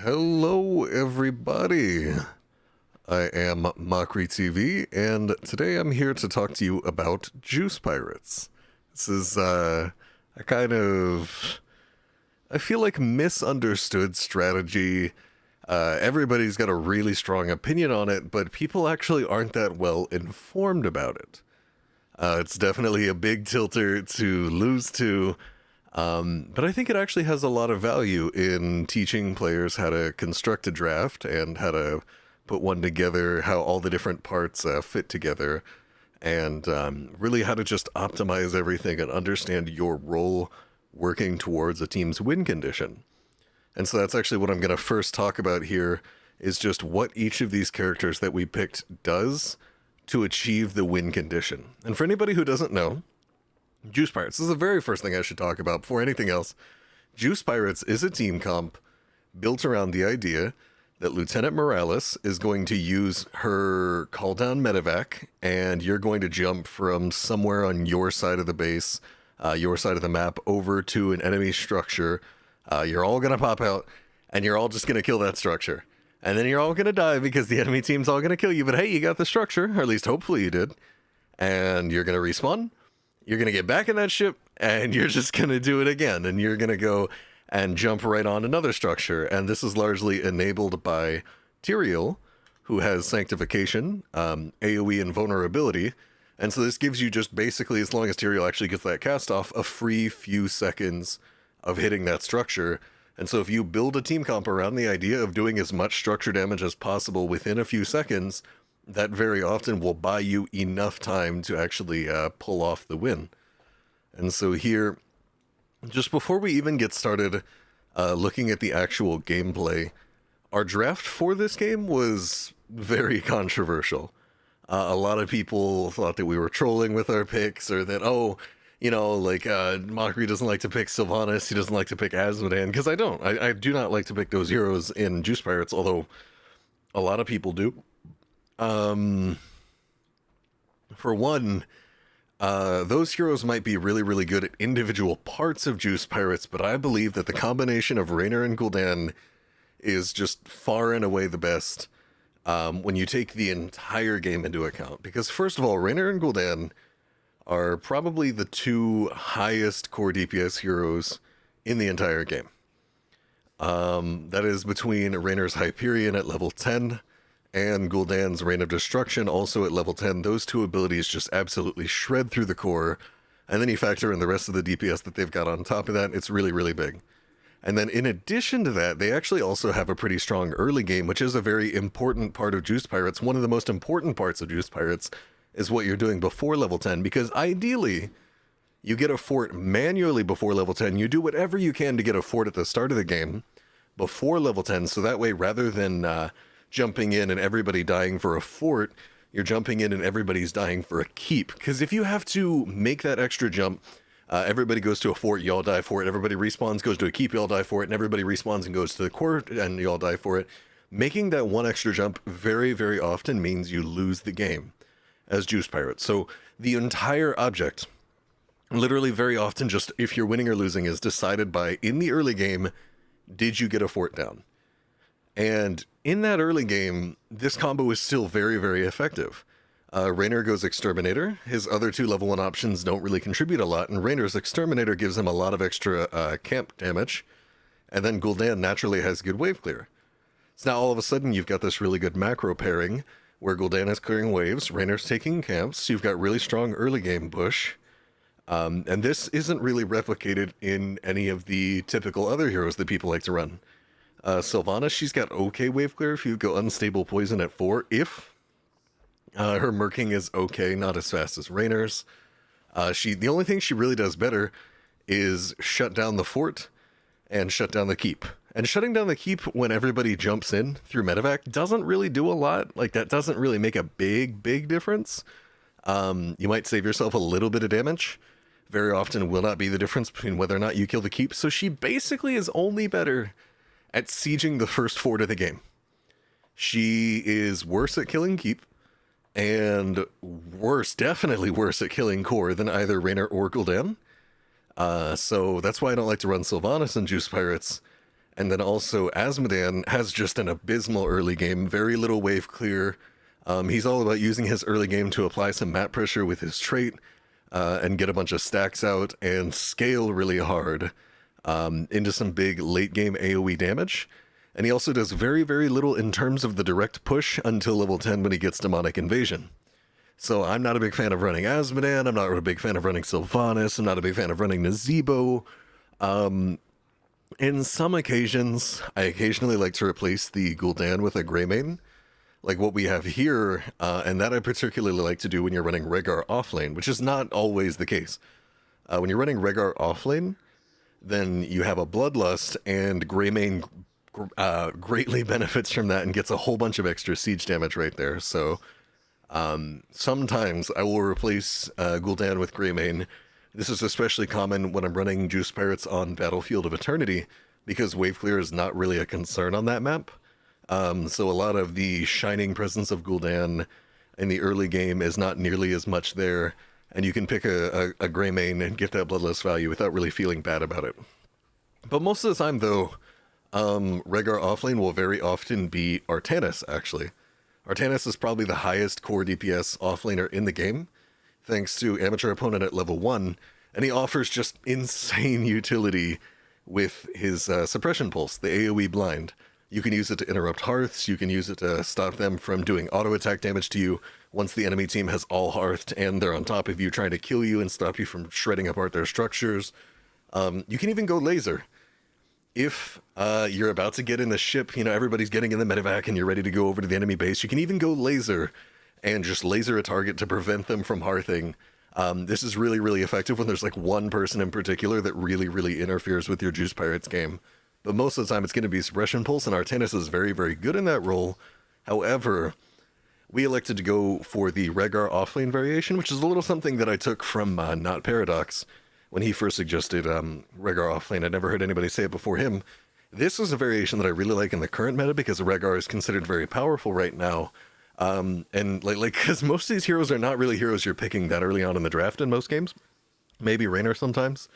Hello, everybody. I am Mockery TV, and today I'm here to talk to you about Juice Pirates. This is a kind of, I feel like, misunderstood strategy. Everybody's got a really strong opinion on it, but people actually aren't that well informed about it. It's definitely a big tilter to lose to. But I think it actually has a lot of value in teaching players how to construct a draft and how to put one together, how all the different parts fit together, and really how to just optimize everything and understand your role working towards a team's win condition. And so that's actually what I'm going to first talk about here, is just what each of these characters that we picked does to achieve the win condition. And for anybody who doesn't know, Juice Pirates, this is the very first thing I should talk about before anything else. Juice Pirates is a team comp built around the idea that Lieutenant Morales is going to use her call down medevac, and you're going to jump from somewhere on your side of the base, your side of the map, over to an enemy structure. You're all going to pop out, and you're all just going to kill that structure. And then you're all going to die because the enemy team's all going to kill you. But hey, you got the structure, or at least hopefully you did. And you're going to respawn. You're going to get back in that ship, and you're just going to do it again. And you're going to go and jump right on another structure. And this is largely enabled by Tyrael, who has Sanctification, AoE, and Vulnerability. And so this gives you just basically, as long as Tyrael actually gets that cast off, a free few seconds of hitting that structure. And so if you build a team comp around the idea of doing as much structure damage as possible within a few seconds, that very often will buy you enough time to actually pull off the win. And so here, just before we even get started looking at the actual gameplay, our draft for this game was very controversial. A lot of people thought that we were trolling with our picks, or that, Mockery doesn't like to pick Sylvanas, he doesn't like to pick Azmodan, because I don't. I do not like to pick those heroes in Juice Pirates, although a lot of people do. For one, those heroes might be really, really good at individual parts of Juice Pirates, but I believe that the combination of Raynor and Gul'dan is just far and away the best when you take the entire game into account. Because first of all, Raynor and Gul'dan are probably the two highest core DPS heroes in the entire game. That is between Raynor's Hyperion at level 10 and Gul'dan's Reign of Destruction, also at level 10. Those two abilities just absolutely shred through the core, and then you factor in the rest of the DPS that they've got on top of that, it's really, really big. And then in addition to that, they actually also have a pretty strong early game, which is a very important part of Juice Pirates. One of the most important parts of Juice Pirates is what you're doing before level 10, because ideally, you get a fort manually before level 10. You do whatever you can to get a fort at the start of the game before level 10, so that way, rather than jumping in and everybody dying for a fort, you're jumping in and everybody's dying for a keep. Because if you have to make that extra jump, everybody goes to a fort, you all die for it, everybody respawns, goes to a keep, you all die for it, and everybody respawns and goes to the core, and you all die for it. Making that one extra jump very, very often means you lose the game as Juice Pirates. So the entire object, literally very often, just if you're winning or losing, is decided by, in the early game, did you get a fort down? And in that early game, this combo is still very, very effective. Raynor goes Exterminator. His other two level 1 options don't really contribute a lot, and Raynor's Exterminator gives him a lot of extra camp damage. And then Gul'dan naturally has good wave clear. So now all of a sudden you've got this really good macro pairing where Gul'dan is clearing waves, Raynor's taking camps, so you've got really strong early game push. And this isn't really replicated in any of the typical other heroes that people like to run. Sylvanas, she's got okay wave clear if you go Unstable Poison at 4, if her murking is okay, not as fast as Raynor's. The only thing she really does better is shut down the fort and shut down the keep. And shutting down the keep when everybody jumps in through medevac doesn't really do a lot. Like, that doesn't really make a big, big difference. You might save yourself a little bit of damage. Very often will not be the difference between whether or not you kill the keep. So she basically is only better at sieging the first fort of the game. She is worse at killing keep, and worse, definitely worse at killing core than either Raynor or Gul'dan. So that's why I don't like to run Sylvanas in Juice Pirates. And then also Asmodan has just an abysmal early game, very little wave clear. He's all about using his early game to apply some map pressure with his trait and get a bunch of stacks out and scale really hard into some big late game AoE damage. And he also does very, very little in terms of the direct push until level 10 when he gets Demonic Invasion. So I'm not a big fan of running Asmodan, I'm not a big fan of running Sylvanas, I'm not a big fan of running Nazeebo. In some occasions, I occasionally like to replace the Gul'dan with a Greymane, like what we have here, and that I particularly like to do when you're running Rehgar offlane, which is not always the case. When you're running Rehgar offlane, then you have a Bloodlust, and Greymane greatly benefits from that and gets a whole bunch of extra siege damage right there. So sometimes I will replace Gul'dan with Greymane. This is especially common when I'm running Juice Pirates on Battlefield of Eternity, because wave clear is not really a concern on that map. So a lot of the shining presence of Gul'dan in the early game is not nearly as much there, and you can pick a Greymane and get that Bloodlust value without really feeling bad about it. But most of the time, though, Rehgar offlane will very often be Artanis, actually. Artanis is probably the highest core DPS offlaner in the game, thanks to Amateur Opponent at level 1, and he offers just insane utility with his Suppression Pulse, the AoE Blind. You can use it to interrupt hearths, you can use it to stop them from doing auto-attack damage to you once the enemy team has all hearthed and they're on top of you trying to kill you and stop you from shredding apart their structures. You can even go laser. If you're about to get in the ship, you know, everybody's getting in the medevac and you're ready to go over to the enemy base, you can even go laser and just laser a target to prevent them from hearthing. This is really, really effective when there's like one person in particular that really, really interferes with your Juice Pirates game. But most of the time it's going to be Suppression Pulse, and Artanis is very, very good in that role. However, we elected to go for the Rehgar offlane variation, which is a little something that I took from Not Paradox when he first suggested Rehgar offlane. I'd never heard anybody say it before him. This is a variation that I really like in the current meta because Rehgar is considered very powerful right now. And like, because most of these heroes are not really heroes you're picking that early on in the draft in most games. Maybe Raynor sometimes.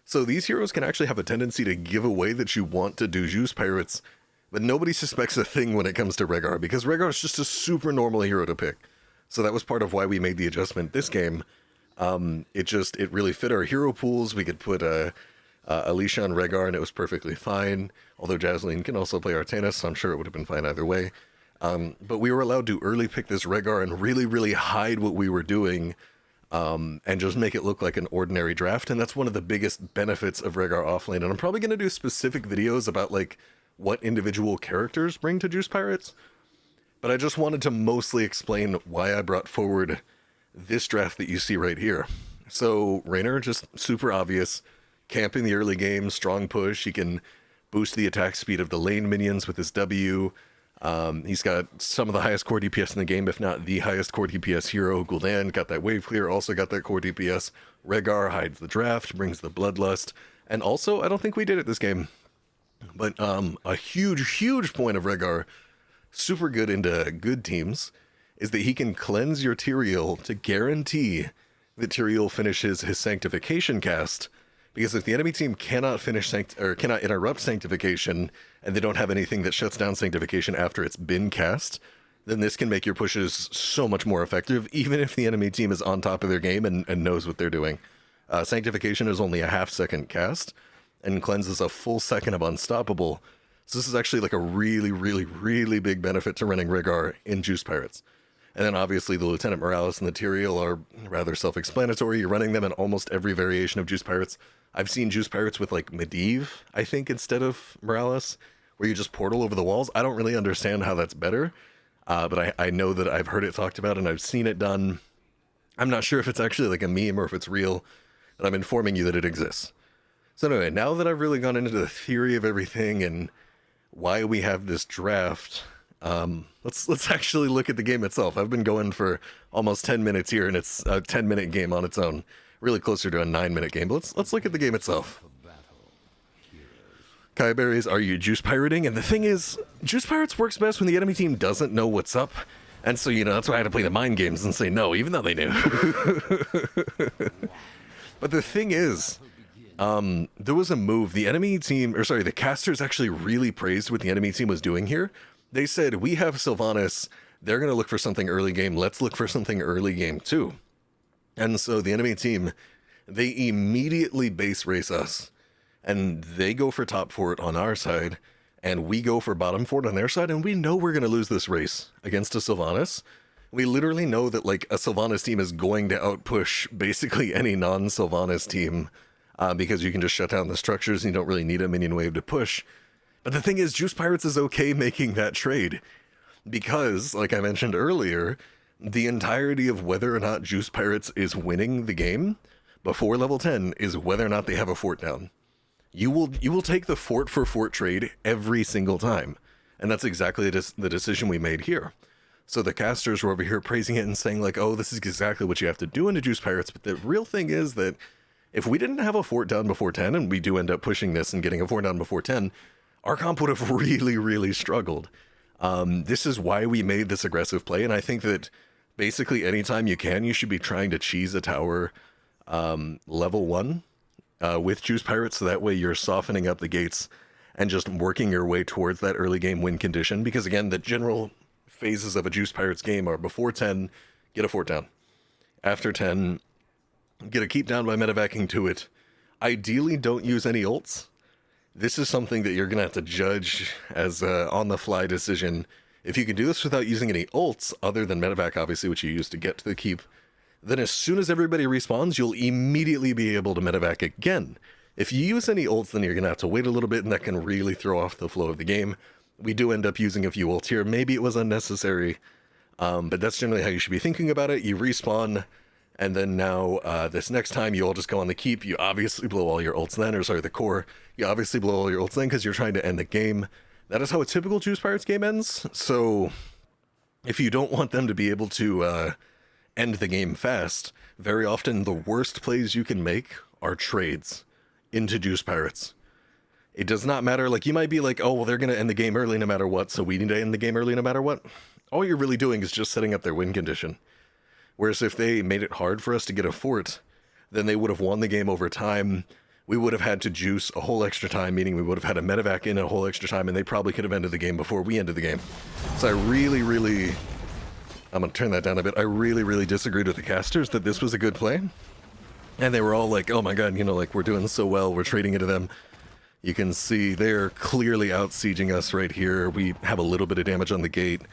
So these heroes can actually have a tendency to give away that you want to do Juice Pirates, but nobody suspects a thing when it comes to Rehgar, because Rehgar is just a super normal hero to pick. So that was part of why we made the adjustment this game. It really fit our hero pools. We could put Alicia on Rehgar and it was perfectly fine, although Jasleen can also play Artanis, so I'm sure it would have been fine either way. But we were allowed to early pick this Rehgar and really, really hide what we were doing, and just make it look like an ordinary draft. And that's one of the biggest benefits of Rehgar offlane. And I'm probably going to do specific videos about like what individual characters bring to Juice Pirates. But I just wanted to mostly explain why I brought forward this draft that you see right here. So Raynor, just super obvious, camp in the early game, strong push. He can boost the attack speed of the lane minions with his W. He's got some of the highest core DPS in the game, if not the highest core DPS hero. Gul'dan got that wave clear, also got that core DPS. Rehgar hides the draft, brings the bloodlust. And also, I don't think we did it this game, but a huge point of Rehgar, super good into good teams, is that he can cleanse your Tyrael to guarantee that Tyrael finishes his Sanctification cast. Because if the enemy team cannot finish cannot interrupt Sanctification, and they don't have anything that shuts down Sanctification after it's been cast, then this can make your pushes so much more effective, even if the enemy team is on top of their game and knows what they're doing. Sanctification is only a half-second cast, and cleanses a full second of Unstoppable. So this is actually like a really big benefit to running Rehgar in Juice Pirates. And then obviously the Lieutenant Morales and the Tyrael are rather self-explanatory. You're running them in almost every variation of Juice Pirates. I've seen Juice Pirates with like Medivh, I think, instead of Morales, where you just portal over the walls. I don't really understand how that's better, but I know that I've heard it talked about and I've seen it done. I'm not sure if it's actually like a meme or if it's real, but I'm informing you that it exists. So anyway, now that I've really gone into the theory of everything and why we have this draft, let's actually look at the game itself. I've been going for almost 10 minutes here, and it's a 10-minute game on its own. Really closer to a 9-minute game, but let's look at the game itself. Kaiberries, are you juice pirating? And the thing is, Juice Pirates works best when the enemy team doesn't know what's up. And so, that's why I had to play the mind games and say no, even though they knew. But the thing is, There was a move the enemy team, or sorry, the casters actually really praised what the enemy team was doing here. They said, we have Sylvanas, they're going to look for something early game, let's look for something early game too. And so the enemy team, they immediately base race us, and they go for top fort on our side, and we go for bottom fort on their side, and we know we're going to lose this race against a Sylvanas. We literally know that, like, a Sylvanas team is going to outpush basically any non-Sylvanas team, because you can just shut down the structures and you don't really need a minion wave to push. But the thing is, Juice Pirates is okay making that trade, because, like I mentioned earlier, the entirety of whether or not Juice Pirates is winning the game before level 10 is whether or not they have a fort down. You will take the fort for fort trade every single time, and that's exactly the decision we made here. So the casters were over here praising it and saying, like, oh, this is exactly what you have to do into Juice Pirates, but the real thing is that if we didn't have a fort down before 10, and we do end up pushing this and getting a fort down before 10, our comp would have really, really struggled. This is why we made this aggressive play, and I think that basically anytime you can, you should be trying to cheese a tower level 1 with Juice Pirates, so that way you're softening up the gates and just working your way towards that early game win condition, because again, the general phases of a Juice Pirates game are before 10, get a fort down. After 10, get a keep down by medevacing to it. Ideally, don't use any ults. This is something that you're going to have to judge as a on-the-fly decision. If you can do this without using any ults, other than medevac, obviously, which you use to get to the keep, then as soon as everybody respawns, you'll immediately be able to medevac again. If you use any ults, then you're going to have to wait a little bit, and that can really throw off the flow of the game. We do end up using a few ults here. Maybe it was unnecessary, but that's generally how you should be thinking about it. You respawn, and then now this next time you all just go on the keep. You obviously blow all your ults then, or sorry, the core. You obviously blow all your ults then because you're trying to end the game. That is how a typical Juice Pirates game ends. So if you don't want them to be able to end the game fast, very often the worst plays you can make are trades into Juice Pirates. It does not matter. Like, you might be like, oh, well, they're going to end the game early no matter what, so we need to end the game early no matter what. All you're really doing is just setting up their win condition. Whereas if they made it hard for us to get a fort, then they would have won the game over time. We would have had to juice a whole extra time, meaning we would have had a medevac in a whole extra time, and they probably could have ended the game before we ended the game. So I really, I'm going to turn that down a bit. I really, really disagreed with the casters that this was a good play. And they were all like, oh my god, you know, like, we're doing so well, we're trading into them. You can see they're clearly out-sieging us right here. We have a little bit of damage on the gate,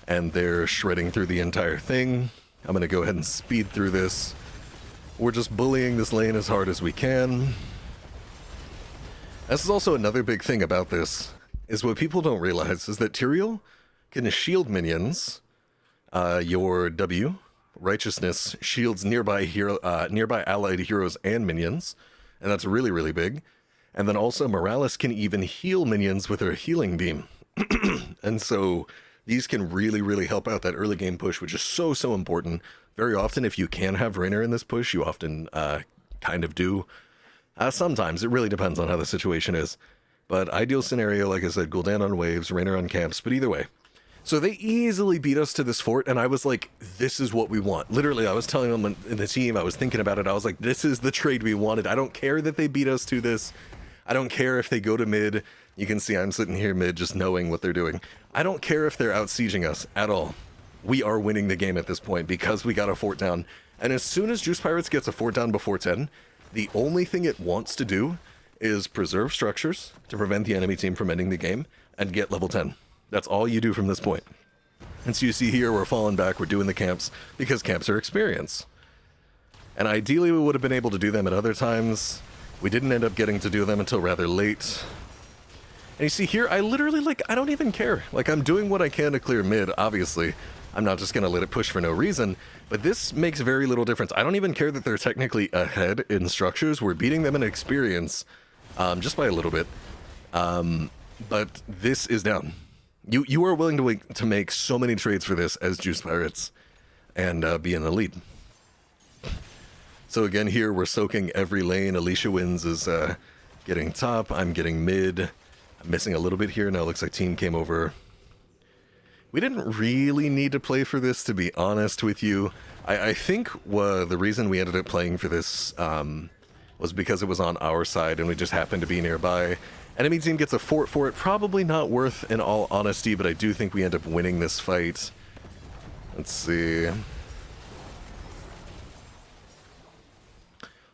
and they're shredding through the entire thing. I'm going to go ahead and speed through this. We're just bullying this lane as hard as we can. This is also another big thing about this, is what people don't realize is that Tyrael can shield minions. Your W, Righteousness, shields nearby allied heroes and minions, and that's really, really big. And then also Morales can even heal minions with her healing beam. And so these can really, really help out that early game push, which is so, so important. Very often, if you can have Raynor in this push, you often kind of do. Sometimes, it really depends on how the situation is. But ideal scenario, like I said, Gul'dan on waves, Raynor on camps, but either way. So they easily beat us to this fort, and I was like, this is what we want. Literally, I was telling them in the team, I was thinking about it, I was like, this is the trade we wanted. I don't care that they beat us to this. I don't care if they go to mid. You can see I'm sitting here mid just knowing what they're doing. I don't care if they're out-sieging us at all. We are winning the game at this point because we got a fort down. And as soon as Juice Pirates gets a fort down before 10, the only thing it wants to do is preserve structures to prevent the enemy team from ending the game and get level 10. That's all you do from this point. And so you see here, we're falling back, we're doing the camps, because camps are experience. And ideally we would have been able to do them at other times. We didn't end up getting to do them until rather late. And you see here, I literally, like, I don't even care. Like, I'm doing what I can to clear mid, obviously. I'm not just going to let it push for no reason. But this makes very little difference. I don't even care that they're technically ahead in structures. We're beating them in experience, just by a little bit. But this is down. You are willing to make so many trades for this as Juice Pirates and be in the lead. So again, here we're soaking every lane. Alicia Wins is getting top. I'm getting mid. I'm missing a little bit here. Now it looks like team came over. We didn't really need to play for this, to be honest with you. I think the reason we ended up playing for this was was because it was on our side and we just happened to be nearby. Enemy team gets a fort for it. Probably not worth in all honesty, but I do think we end up winning this fight. Let's see.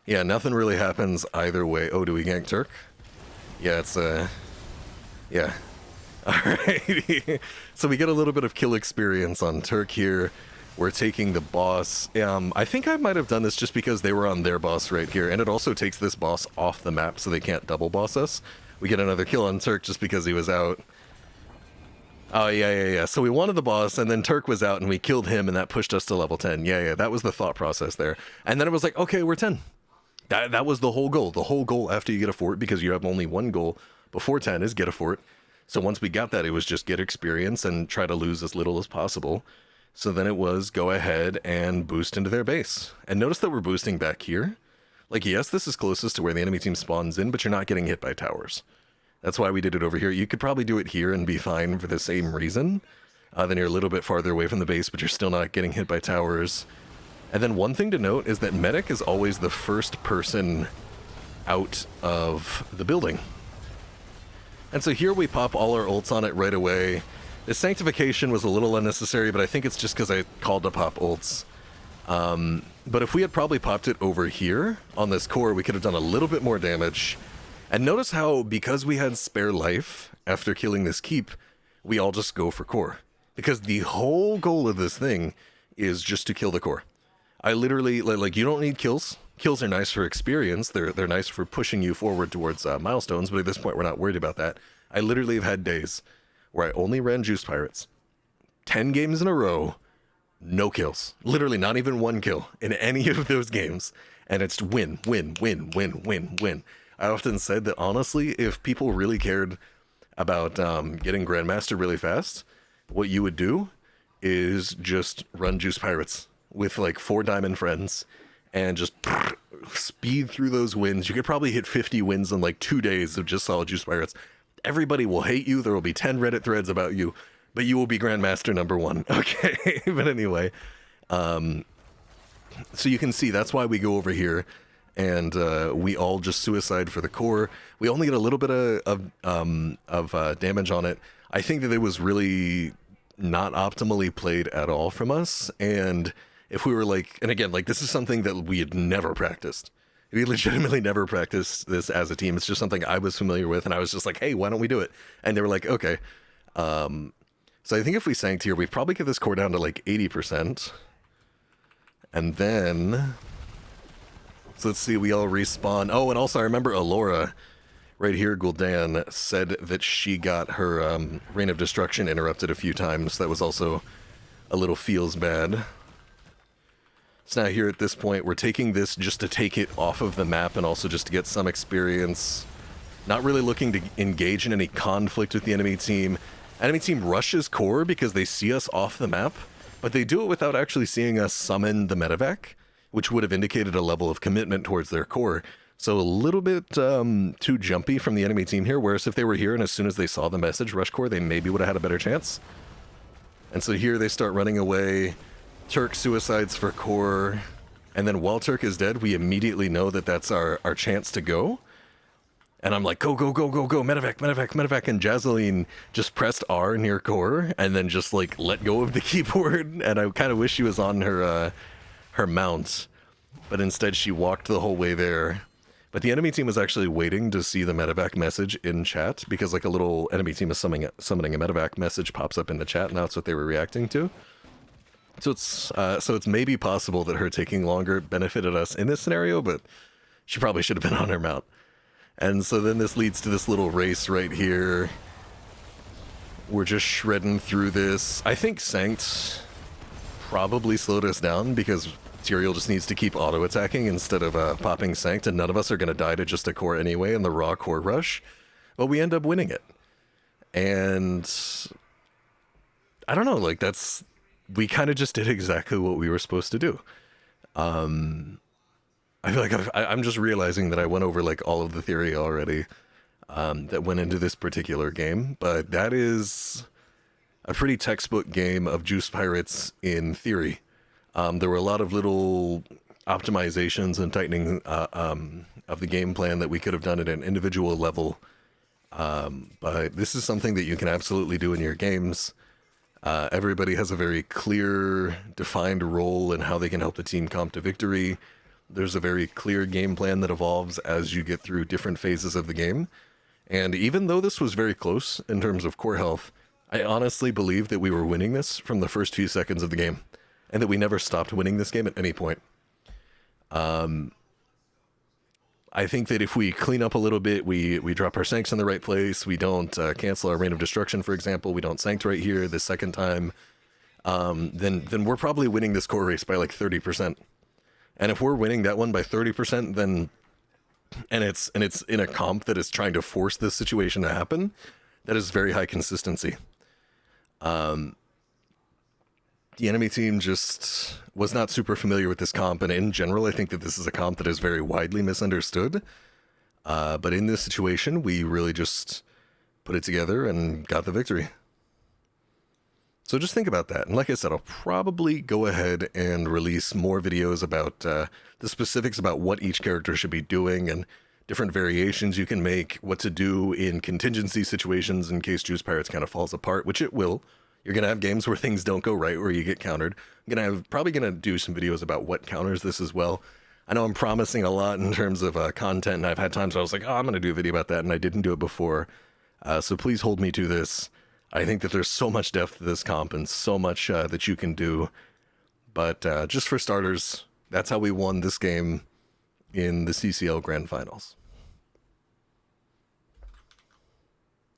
Yeah, nothing really happens either way. Oh, do we gank Turk? Yeah, it's yeah. Alrighty. So we get a little bit of kill experience on Turk here. We're taking the boss. I think I might have done this just because they were on their boss right here, and it also takes this boss off the map so they can't double boss us. We get another kill on Turk just because he was out. Oh, yeah. So we wanted the boss, and then Turk was out, and we killed him, and that pushed us to level 10. Yeah, that was the thought process there. And then it was like, okay, we're 10. That was the whole goal. The whole goal after you get a fort, because you have only one goal before 10 is get a fort. So once we got that, it was just get experience and try to lose as little as possible. So then it was go ahead and boost into their base. And notice that we're boosting back here. Like, yes, this is closest to where the enemy team spawns in, but you're not getting hit by towers. That's why we did it over here. You could probably do it here and be fine for the same reason. Then you're a little bit farther away from the base, but you're still not getting hit by towers. And then one thing to note is that medic is always the first person out of the building. And so here we pop all our ults on it right away. The sanctification was a little unnecessary, but I think it's just because I called to pop ults. But if we had probably popped it over here on this core, we could have done a little bit more damage. And notice how, because we had spare life after killing this keep, we all just go for core. Because the whole goal of this thing is just to kill the core. I literally, like, you don't need kills. Kills are nice for experience. They're nice for pushing you forward towards milestones, but at this point, we're not worried about that. I literally have had days where I only ran Juice Pirates. 10 games in a row, no kills. Literally not even one kill in any of those games. And it's win. I often said that, honestly, if people really cared about getting Grandmaster really fast, what you would do is just run Juice Pirates with like 4 diamond friends and just speed through those wins. You could probably hit 50 wins in like 2 days of just solid Juice Pirates. Everybody will hate you. There will be 10 Reddit threads about you, but you will be Grandmaster #1. Okay, but anyway, so you can see that's why we go over here, and we all just suicide for the core. We only get a little bit of damage on it. I think that it was really not optimally played at all from us, and if we were like, and again, like, this is something that we had never practiced. We legitimately never practiced this as a team. It's just something I was familiar with, and I was just like, hey, why don't we do it? And they were like, okay. So I think if we sanked here, we'd probably get this core down to like 80%. And then, so let's see, we all respawn. Oh, and also I remember Alora, right here, Gul'dan, said that she got her Reign of Destruction interrupted a few times. That was also a little feels bad. So now here at this point, we're taking this just to take it off of the map and also just to get some experience. Not really looking to engage in any conflict with the enemy team. Enemy team rushes core because they see us off the map, but they do it without actually seeing us summon the medevac, which would have indicated a level of commitment towards their core. So a little bit too jumpy from the enemy team here, whereas if they were here and as soon as they saw the message, rush core, they maybe would have had a better chance. And so here they start running away. Turk suicides for core, and then while Turk is dead, we immediately know that that's our chance to go. And I'm like, go, medevac, and Jazeline just pressed R near core, and then just like let go of the keyboard, and I kind of wish she was on her mount, but instead she walked the whole way there. But the enemy team was actually waiting to see the medevac message in chat, because like a little enemy team is summoning a medevac message pops up in the chat, and that's what they were reacting to. So it's maybe possible that her taking longer benefited us in this scenario, but she probably should have been on her mount. And so then this leads to this little race right here. We're just shredding through this. I think Sanct probably slowed us down because Tyrael just needs to keep auto-attacking instead of popping Sanct, and none of us are going to die to just a core anyway in the raw core rush. But we end up winning it. And I don't know, like we kind of just did exactly what we were supposed to do. I feel like I'm just realizing that I went over like all of the theory already that went into this particular game, but that is a pretty textbook game of Juice Pirates in theory. There were a lot of little optimizations and tightening of the game plan that we could have done at an individual level. But this is something that you can absolutely do in your games. Everybody has a very clear, defined role in how they can help the team comp to victory. There's a very clear game plan that evolves as you get through different phases of the game. And even though this was very close in terms of core health, I honestly believe that we were winning this from the first few seconds of the game, and that we never stopped winning this game at any point. I think that if we clean up a little bit, we drop our Sancts in the right place, we don't cancel our Rain of Destruction, for example, we don't Sanct right here the second time, then we're probably winning this core race by like 30%. And if we're winning that one by 30%, then and it's in a comp that is trying to force this situation to happen, that is very high consistency. The enemy team just was not super familiar with this comp, and in general, I think that this is a comp that is very widely misunderstood. But in this situation, we really just put it together and got the victory. So just think about that. And like I said, I'll probably go ahead and release more videos about the specifics about what each character should be doing and different variations you can make, what to do in contingency situations in case Juice Pirates kind of falls apart, which it will. You're going to have games where things don't go right, where you get countered. Probably going to do some videos about what counters this as well. I know I'm promising a lot in terms of content, and I've had times where I was like, oh, I'm going to do a video about that, and I didn't do it before. So please hold me to this. I think that there's so much depth to this comp and so much that you can do. But just for starters, that's how we won this game in the CCL Grand Finals.